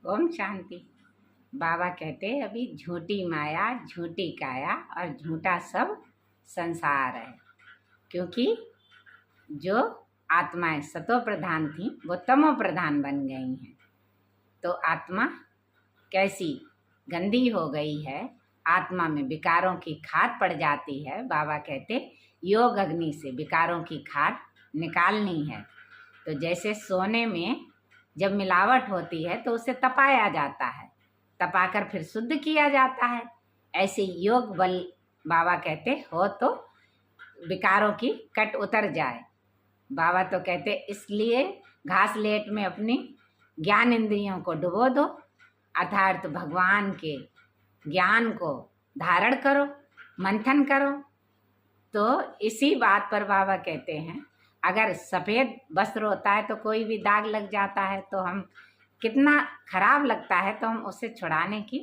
ओम शांति। बाबा कहते हैं अभी झूठी माया, झूठी काया और झूठा सब संसार है। क्योंकि जो आत्माएं सतो प्रधान थी वो तमो प्रधान बन गई हैं। तो आत्मा कैसी गंदी हो गई है, आत्मा में विकारों की खाद पड़ जाती है। बाबा कहते योग अग्नि से विकारों की खाद निकालनी है। तो जैसे सोने में जब मिलावट होती है तो उसे तपाया जाता है, तपाकर फिर शुद्ध किया जाता है। ऐसे योग बल बाबा कहते हो तो विकारों की कट उतर जाए। बाबा तो कहते इसलिए घास लेट में अपनी ज्ञान इंद्रियों को डुबो दो, अर्थात भगवान के ज्ञान को धारण करो, मंथन करो। तो इसी बात पर बाबा कहते हैं अगर सफ़ेद वस्त्र होता है तो कोई भी दाग लग जाता है तो हम कितना खराब लगता है, तो हम उसे छुड़ाने की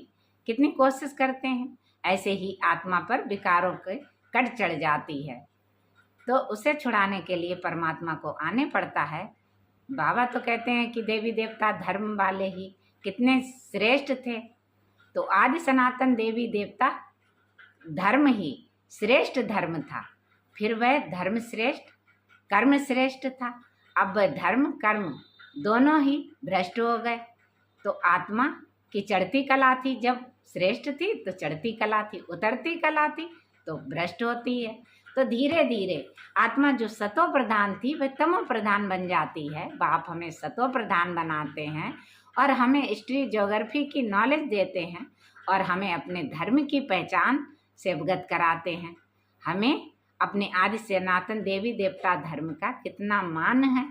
कितनी कोशिश करते हैं। ऐसे ही आत्मा पर विकारों के कट चढ़ जाती है तो उसे छुड़ाने के लिए परमात्मा को आने पड़ता है। बाबा तो कहते हैं कि देवी देवता धर्म वाले ही कितने श्रेष्ठ थे। तो आदि सनातन देवी देवता धर्म ही श्रेष्ठ धर्म था, फिर वह धर्म श्रेष्ठ कर्म श्रेष्ठ था। अब वह धर्म कर्म दोनों ही भ्रष्ट हो गए। तो आत्मा की चढ़ती कला थी, जब श्रेष्ठ थी तो चढ़ती कला थी, उतरती कला थी तो भ्रष्ट होती है। तो धीरे धीरे आत्मा जो सतो प्रधान थी वह तमो प्रधान बन जाती है। बाप हमें सतो प्रधान बनाते हैं और हमें हिस्ट्री ज्योग्राफी की नॉलेज देते हैं और हमें अपने धर्म की पहचान से अवगत कराते हैं। हमें अपने आदि सनातन देवी देवता धर्म का कितना मान है।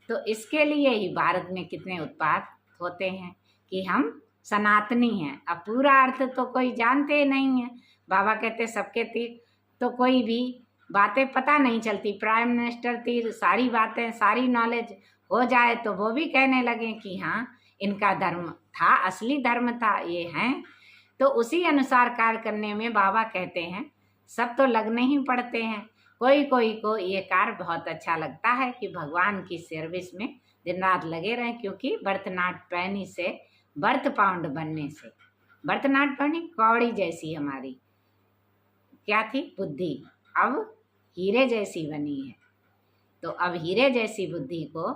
तो इसके लिए ही भारत में कितने उत्पाद होते हैं कि हम सनातनी हैं। अब पूरा अर्थ तो कोई जानते नहीं है। बाबा कहते सबके तीर तो कोई भी बातें पता नहीं चलती। प्राइम मिनिस्टर तीर सारी बातें सारी नॉलेज हो जाए तो वो भी कहने लगे कि हाँ इनका धर्म था, असली धर्म था, ये हैं। तो उसी अनुसार कार्य करने में बाबा कहते हैं सब तो लगने ही पड़ते हैं। कोई कोई को ये कार्य बहुत अच्छा लगता है कि भगवान की सर्विस में दिन रात लगे रहें। क्योंकि भरतनाट्यम से बर्थ पाउंड बनने से, भरतनाट्यम कौड़ी जैसी हमारी क्या थी बुद्धि, अब हीरे जैसी बनी है। तो अब हीरे जैसी बुद्धि को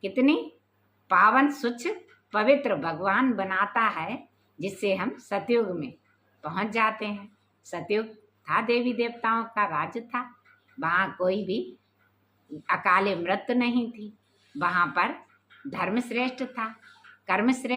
कितनी पावन स्वच्छ पवित्र भगवान बनाता है, जिससे हम सतयुग में पहुंच जाते हैं। सतयुग था देवी देवताओं का राज्य था, वहाँ कोई भी अकाले मृत्यु नहीं थी, वहाँ पर धर्म श्रेष्ठ था, कर्म श्रेष्ठ